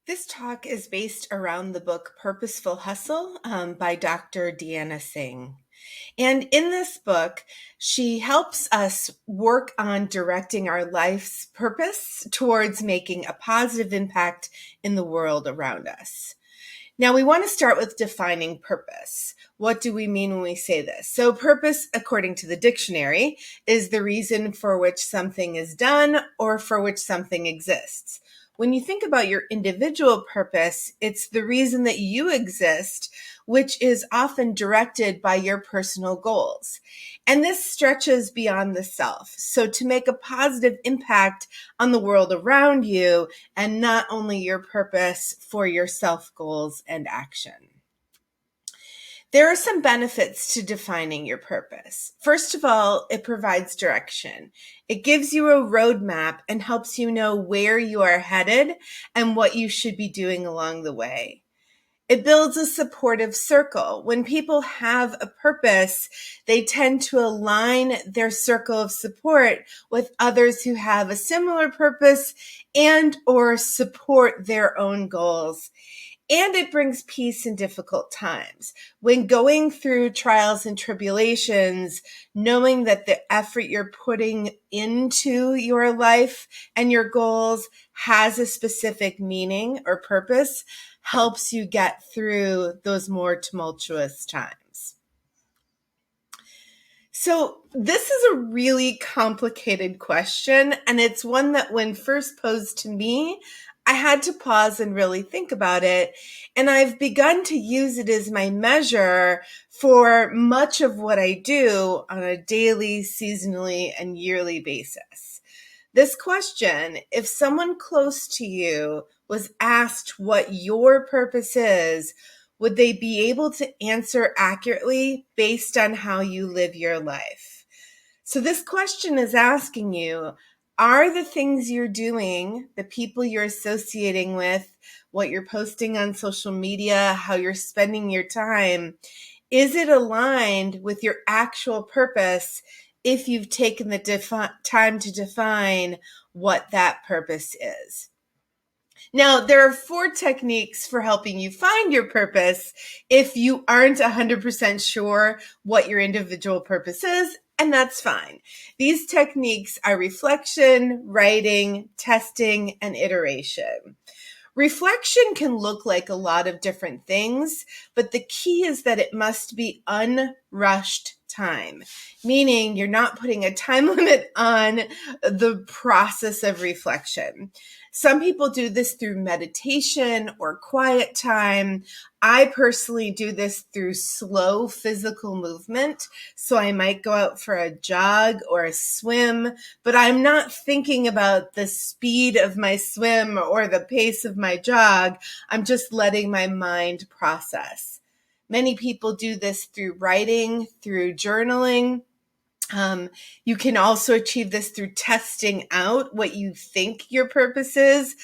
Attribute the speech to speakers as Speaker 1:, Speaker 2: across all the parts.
Speaker 1: This talk is based around the book Purposeful Hustle by Dr. Deanna Singh. And in this book, she helps us work on directing our life's purpose towards making a positive impact in the world around us. Now, we want to start with defining purpose. What do we mean when we say this? So, purpose, according to the dictionary, is the reason for which something is done or for which something exists. When you think about your individual purpose, it's the reason that you exist, which is often directed by your personal goals. And this stretches beyond the self. So, to make a positive impact on the world around you, and not only your purpose for your self goals and action. There are some benefits to defining your purpose. First of all, it provides direction. It gives you a roadmap and helps you know where you are headed and what you should be doing along the way. It builds a supportive circle. When people have a purpose, they tend to align their circle of support with others who have a similar purpose and or support their own goals. And it brings peace in difficult times. When going through trials and tribulations, knowing that the effort you're putting into your life and your goals has a specific meaning or purpose helps you get through those more tumultuous times. So this is a really complicated question, and it's one that when first posed to me, I had to pause and really think about it. And I've begun to use it as my measure for much of what I do on a daily, seasonally, and yearly basis. This question, if someone close to you was asked what your purpose is, would they be able to answer accurately based on how you live your life? So this question is asking you, are the things you're doing, the people you're associating with, what you're posting on social media, how you're spending your time, is it aligned with your actual purpose if you've taken the time to define what that purpose is? Now, there are 4 techniques for helping you find your purpose if you aren't 100% sure what your individual purpose is, and that's fine. These techniques are reflection, writing, testing, and iteration. Reflection can look like a lot of different things, but the key is that it must be unrushed time, meaning you're not putting a time limit on the process of reflection. Some people do this through meditation or quiet time. I personally do this through slow physical movement. So I might go out for a jog or a swim, but I'm not thinking about the speed of my swim or the pace of my jog. I'm just letting my mind process. Many people do this through writing, through journaling. You can also achieve this through testing out what you think your purpose is,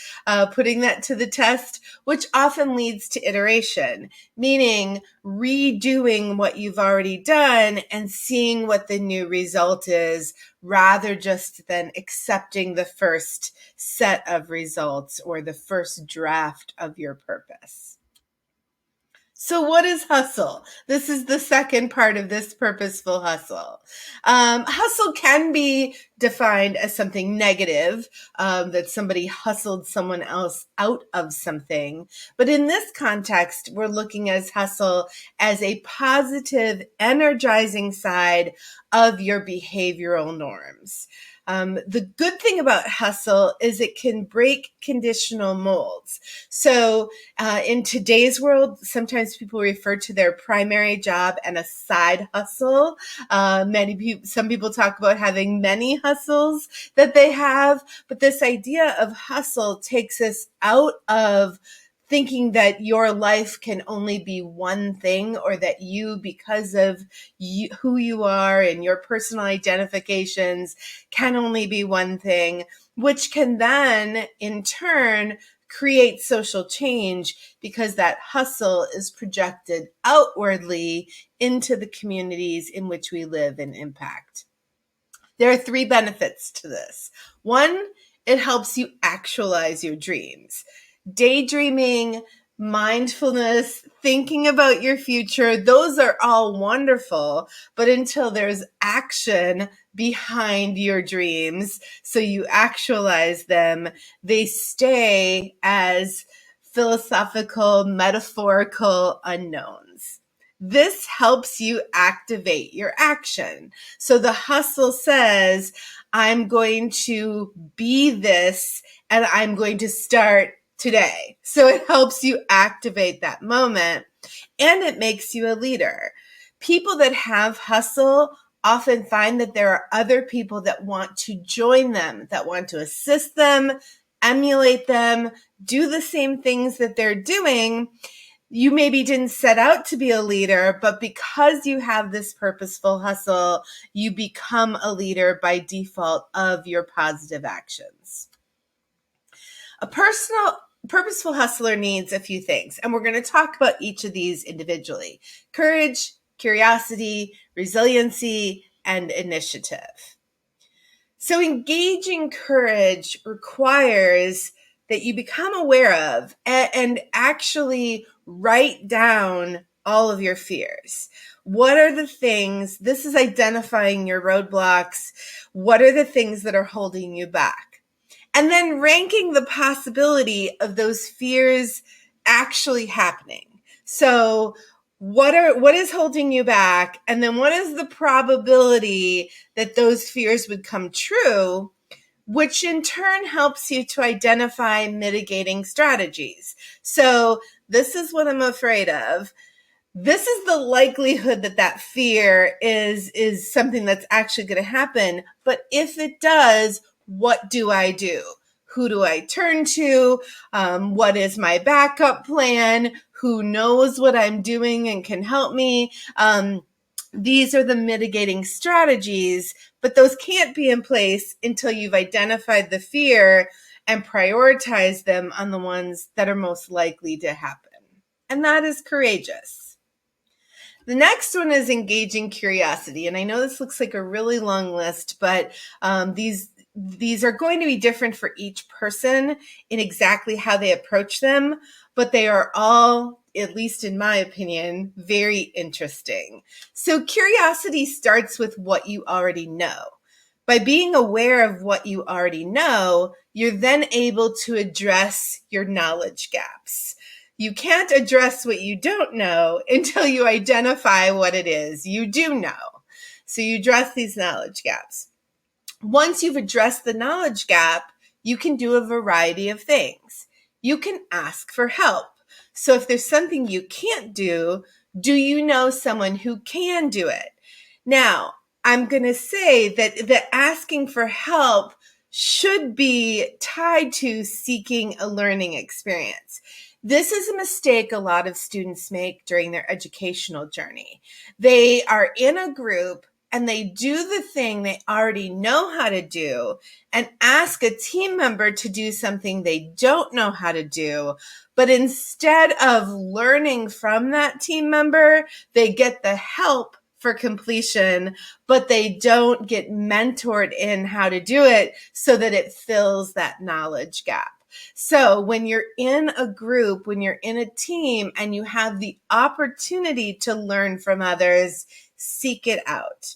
Speaker 1: putting that to the test, which often leads to iteration, meaning redoing what you've already done and seeing what the new result is, rather just than accepting the first set of results or the first draft of your purpose. So what is hustle? This is the second part of this purposeful hustle. Hustle can be defined as something negative, that somebody hustled someone else out of something. But in this context, we're looking at hustle as a positive, energizing side of your behavioral norms. The good thing about hustle is it can break conditional molds. So in today's world, sometimes people refer to their primary job and a side hustle. Some people talk about having many hustles that they have, but this idea of hustle takes us out of thinking that your life can only be one thing, or that you, because of who you are and your personal identifications, can only be one thing, which can then in turn create social change because that hustle is projected outwardly into the communities in which we live and impact. There are 3 benefits to this. 1, it helps you actualize your dreams. Daydreaming, mindfulness, thinking about your future, those are all wonderful, but until there's action behind your dreams, so you actualize them, they stay as philosophical, metaphorical unknowns. This helps you activate your action. So the hustle says, I'm going to be this and I'm going to start today. So it helps you activate that moment and it makes you a leader. People that have hustle often find that there are other people that want to join them, that want to assist them, emulate them, do the same things that they're doing. You maybe didn't set out to be a leader, but because you have this purposeful hustle, you become a leader by default of your positive actions. A purposeful hustler needs a few things, and we're going to talk about each of these individually. Courage, curiosity, resiliency, and initiative. So engaging courage requires that you become aware of and actually write down all of your fears. What are the things? This is identifying your roadblocks. What are the things that are holding you back? And then ranking the possibility of those fears actually happening. So what is holding you back? And then what is the probability that those fears would come true, which in turn helps you to identify mitigating strategies. So this is what I'm afraid of. This is the likelihood that that fear is something that's actually going to happen. But if it does, what do I do? Who do I turn to? What is my backup plan? Who knows what I'm doing and can help me? These are the mitigating strategies, but those can't be in place until you've identified the fear and prioritized them on the ones that are most likely to happen. And that is courageous. The next one is engaging curiosity. And I know this looks like a really long list, but these are going to be different for each person in exactly how they approach them, but they are all, at least in my opinion, very interesting. So curiosity starts with what you already know. By being aware of what you already know, you're then able to address your knowledge gaps. You can't address what you don't know until you identify what it is you do know. So you address these knowledge gaps. Once you've addressed the knowledge gap, you can do a variety of things. You can ask for help. So if there's something you can't do you know someone who can do it? Now, I'm going to say that asking for help should be tied to seeking a learning experience. This is a mistake a lot of students make during their educational journey. They are in a group and they do the thing they already know how to do and ask a team member to do something they don't know how to do. But instead of learning from that team member, they get the help for completion, but they don't get mentored in how to do it so that it fills that knowledge gap. So when you're in a group, when you're in a team and you have the opportunity to learn from others, seek it out.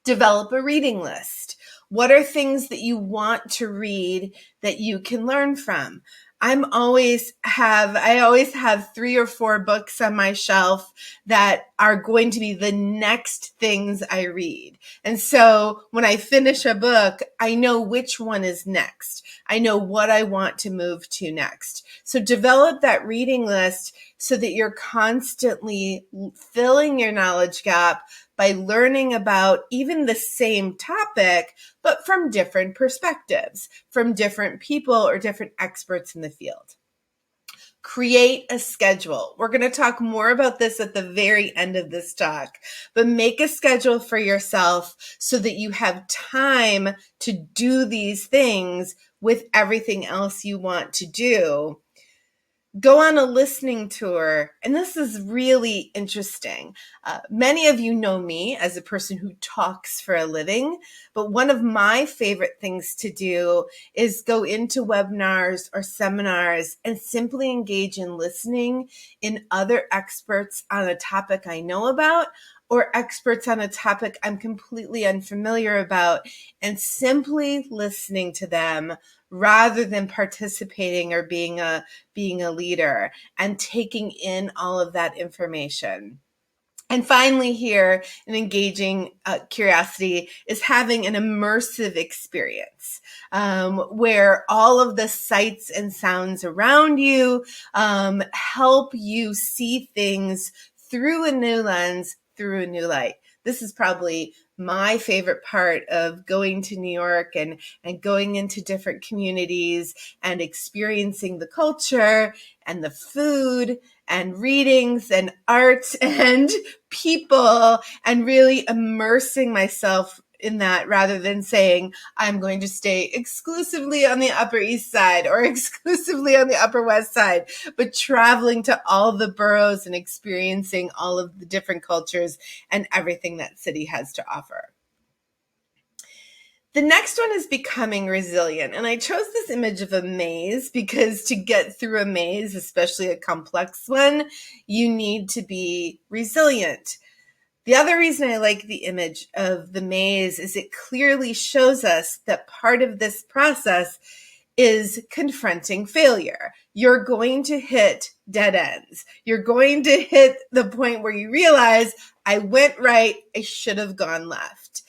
Speaker 1: Develop a reading list. What are things that you want to read that you can learn from? I always have 3 or 4 books on my shelf that are going to be the next things I read. And so when I finish a book, I know which one is next. I know what I want to move to next. So develop that reading list so that you're constantly filling your knowledge gap by learning about even the same topic, but from different perspectives, from different people or different experts in the field. Create a schedule. We're going to talk more about this at the very end of this talk, but make a schedule for yourself so that you have time to do these things with everything else you want to do. go on a listening tour. And this is really interesting. Many of you know me as a person who talks for a living, but one of my favorite things to do is go into webinars or seminars and simply engage in listening in other experts on a topic I know about, or experts on a topic I'm completely unfamiliar about, and simply listening to them rather than participating or being a leader, and taking in all of that information. And finally, here, an engaging curiosity is having an immersive experience where all of the sights and sounds around you help you see things through a new lens, through a new light. This is probably my favorite part of going to New York and going into different communities and experiencing the culture and the food and readings and art and people, and really immersing myself in that rather than saying, I'm going to stay exclusively on the Upper East Side or exclusively on the Upper West Side, but traveling to all the boroughs and experiencing all of the different cultures and everything that city has to offer. The next one is becoming resilient. And I chose this image of a maze because to get through a maze, especially a complex one, you need to be resilient. The other reason I like the image of the maze is it clearly shows us that part of this process is confronting failure. You're going to hit dead ends. You're going to hit the point where you realize, I went right, I should have gone left.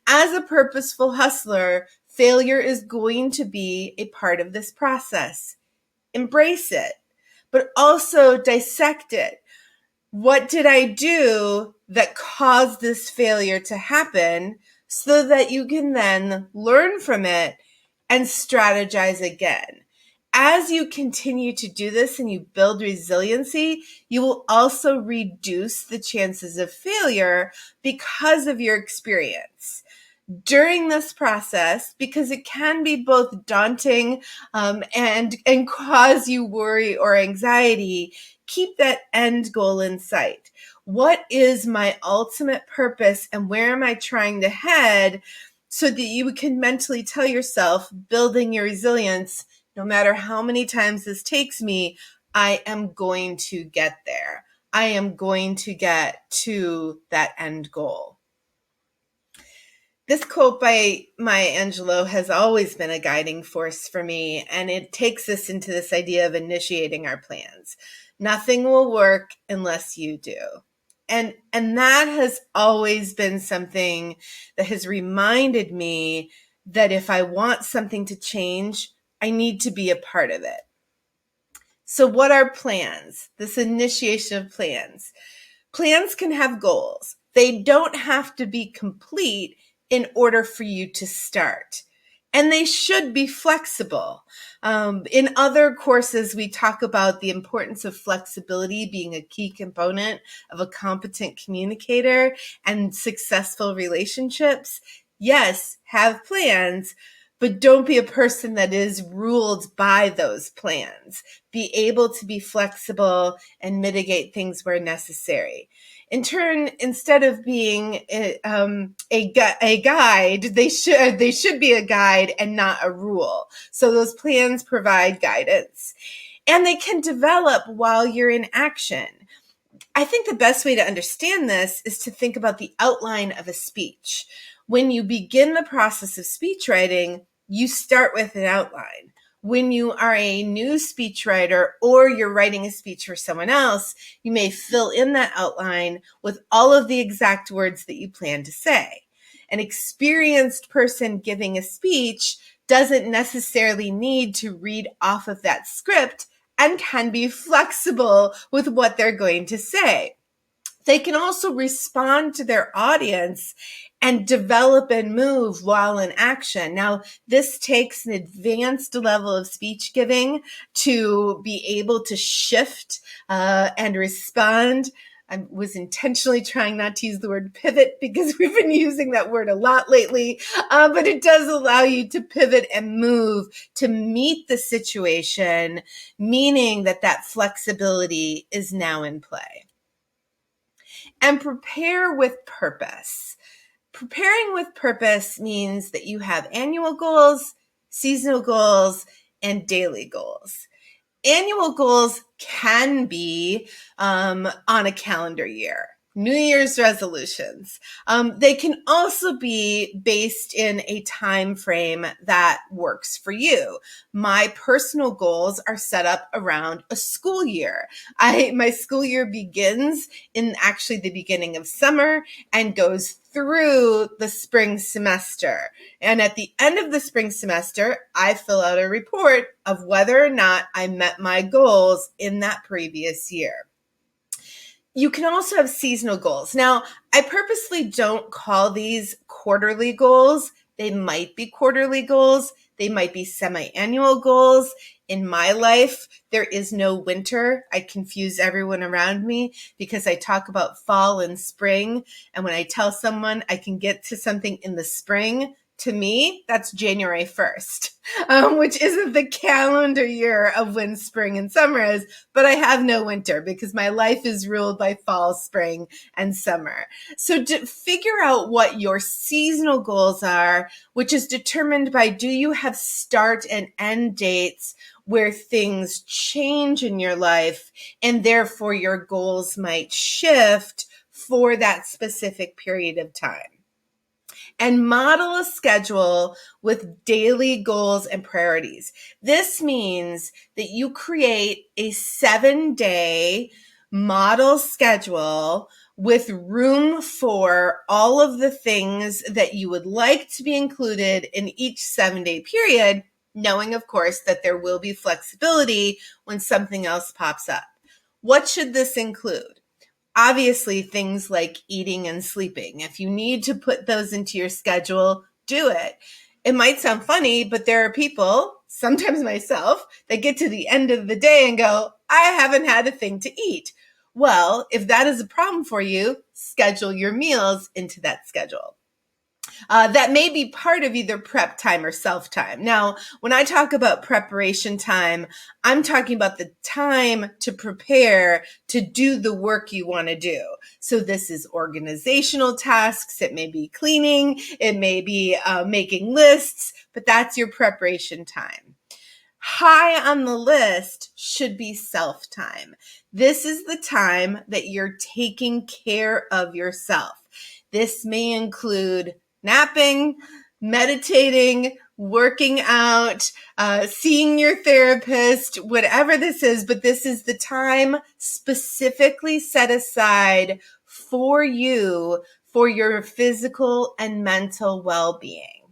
Speaker 1: As a purposeful hustler, failure is going to be a part of this process. Embrace it, but also dissect it. What did I do that caused this failure to happen, so that you can then learn from it and strategize again? As you continue to do this and you build resiliency, you will also reduce the chances of failure because of your experience during this process, because it can be both daunting and cause you worry or anxiety. Keep that end goal in sight. What is my ultimate purpose and where am I trying to head, so that you can mentally tell yourself, building your resilience, no matter how many times this takes me, I am going to get there. I am going to get to that end goal. This quote by Maya Angelou has always been a guiding force for me, and it takes us into this idea of initiating our plans. Nothing will work unless you do. And that has always been something that has reminded me that if I want something to change, I need to be a part of it. So what are plans? This initiation of plans. Plans can have goals. They don't have to be complete in order for you to start. And they should be flexible. In other courses, we talk about the importance of flexibility being a key component of a competent communicator and successful relationships. Yes, have plans, but don't be a person that is ruled by those plans. Be able to be flexible and mitigate things where necessary. In turn, instead of being a guide, they should be a guide and not a rule. So those plans provide guidance, and they can develop while you're in action. I think the best way to understand this is to think about the outline of a speech. When you begin the process of speech writing, you start with an outline. When you are a new speechwriter or you're writing a speech for someone else, you may fill in that outline with all of the exact words that you plan to say. An experienced person giving a speech doesn't necessarily need to read off of that script and can be flexible with what they're going to say. They can also respond to their audience and develop and move while in action. Now, this takes an advanced level of speech giving to be able to shift and respond I was intentionally trying not to use the word pivot because we've been using that word a lot lately, but it does allow you to pivot and move to meet the situation, meaning that that flexibility is now in play. And prepare with purpose. Preparing with purpose means that you have annual goals, seasonal goals, and daily goals. Annual goals can be on a calendar year. New Year's resolutions. They can also be based in a time frame that works for you. My personal goals are set up around a school year. My school year begins in actually the beginning of summer and goes through the spring semester. And at the end of the spring semester, I fill out a report of whether or not I met my goals in that previous year. You can also have seasonal goals. Now, I purposely don't call these quarterly goals. They might be quarterly goals. They might be semi-annual goals. In my life, there is no winter. I confuse everyone around me because I talk about fall and spring. And when I tell someone I can get to something in the spring, to me, that's January 1st, which isn't the calendar year of when spring and summer is, but I have no winter because my life is ruled by fall, spring, and summer. So to figure out what your seasonal goals are, which is determined by do you have start and end dates where things change in your life and therefore your goals might shift for that specific period of time. And model a schedule with daily goals and priorities. This means that you create a 7-day model schedule with room for all of the things that you would like to be included in each 7-day period, knowing, of course, that there will be flexibility when something else pops up. What should this include? Obviously, things like eating and sleeping. If you need to put those into your schedule, do it. It might sound funny, but there are people, sometimes myself, that get to the end of the day and go, I haven't had a thing to eat. Well, if that is a problem for you, schedule your meals into that schedule. That may be part of either prep time or self time. Now, when I talk about preparation time, I'm talking about the time to prepare to do the work you want to do. So this is organizational tasks. It may be cleaning. It may be making lists, but that's your preparation time. High on the list should be self time. This is the time that you're taking care of yourself. This may include napping, meditating, working out, seeing your therapist, whatever this is, but this is the time specifically set aside for you, for your physical and mental well-being.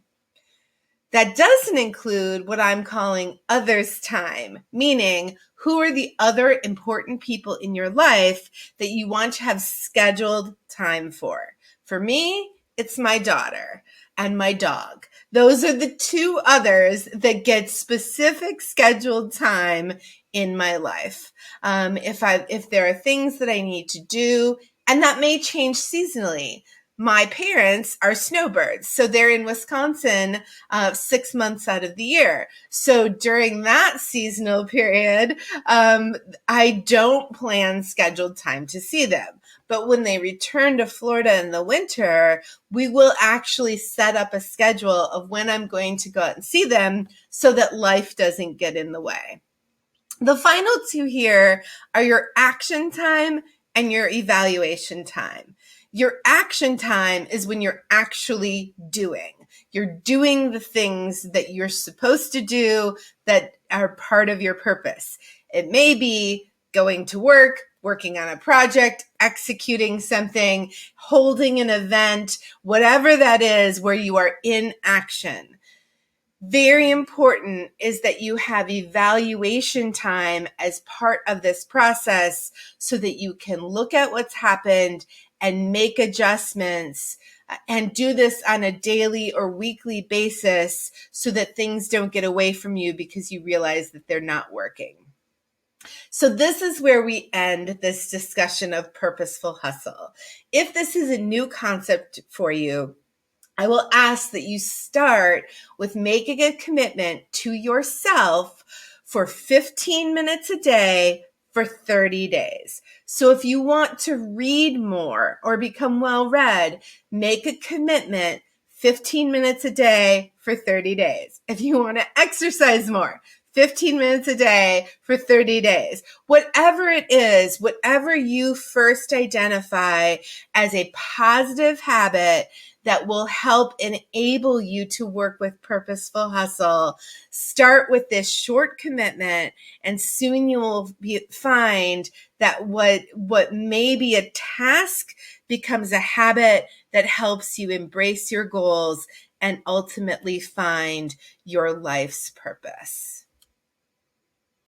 Speaker 1: That doesn't include what I'm calling others time, meaning who are the other important people in your life that you want to have scheduled time for. For me, it's my daughter and my dog. Those are the two others that get specific scheduled time in my life. If there are things that I need to do, and that may change seasonally. My parents are snowbirds, so they're in Wisconsin 6 months out of the year. So during that seasonal period, I don't plan scheduled time to see them. But when they return to Florida in the winter, we will actually set up a schedule of when I'm going to go out and see them so that life doesn't get in the way. The final two here are your action time and your evaluation time. Your action time is when you're actually doing. You're doing the things that you're supposed to do that are part of your purpose. It may be going to work, working on a project, executing something, holding an event, whatever that is where you are in action. Very important is that you have evaluation time as part of this process so that you can look at what's happened and make adjustments and do this on a daily or weekly basis so that things don't get away from you because you realize that they're not working. So this is where we end this discussion of purposeful hustle. If this is a new concept for you, I will ask that you start with making a commitment to yourself for 15 minutes a day for 30 days. So if you want to read more or become well read, make a commitment 15 minutes a day for 30 days. If you want to exercise more, 15 minutes a day for 30 days. Whatever it is, whatever you first identify as a positive habit that will help enable you to work with purposeful hustle. Start with this short commitment, and soon you will find that what may be a task becomes a habit that helps you embrace your goals and ultimately find your life's purpose.